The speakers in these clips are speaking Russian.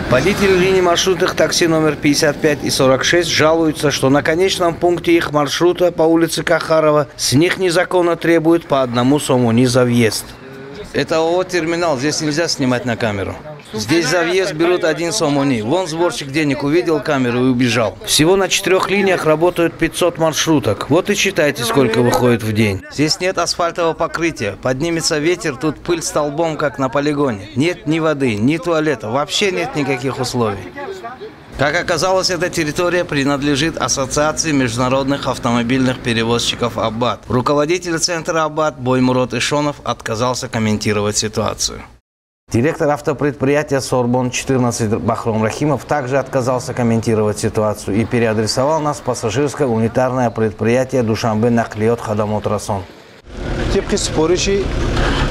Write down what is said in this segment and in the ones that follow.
Водители линий маршрутных такси номер 55 и 46 жалуются, что на конечном пункте их маршрута по улице Кахарова с них незаконно требуют по 1 сомони за въезд. Это ООО «Терминал», здесь нельзя снимать на камеру. Здесь за въезд берут 1 сомони. Вон сборщик денег увидел камеру и убежал. Всего на 4 линиях работают 500 маршруток. Вот и считайте, сколько выходит в день. Здесь нет асфальтового покрытия. Поднимется ветер, тут пыль столбом, как на полигоне. Нет ни воды, ни туалета. Вообще нет никаких условий. Как оказалось, эта территория принадлежит Ассоциации международных автомобильных перевозчиков «Аббат». Руководитель центра «Аббат» Боймурод Ишонов отказался комментировать ситуацию. Директор автопредприятия «Сорбон-14» Бахром Рахимов также отказался комментировать ситуацию и переадресовал нас в пассажирское унитарное предприятие «Душанбе Наклиот Хадамот Расон».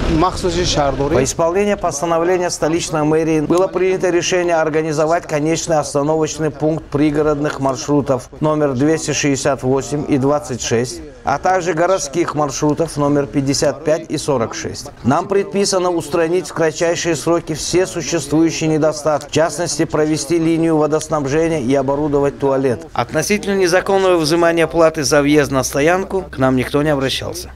По исполнению постановления столичной мэрии было принято решение организовать конечный остановочный пункт пригородных маршрутов номер 268 и 26, а также городских маршрутов номер 55 и 46. Нам предписано устранить в кратчайшие сроки все существующие недостатки, в частности, провести линию водоснабжения и оборудовать туалет. Относительно незаконного взимания платы за въезд на стоянку к нам никто не обращался.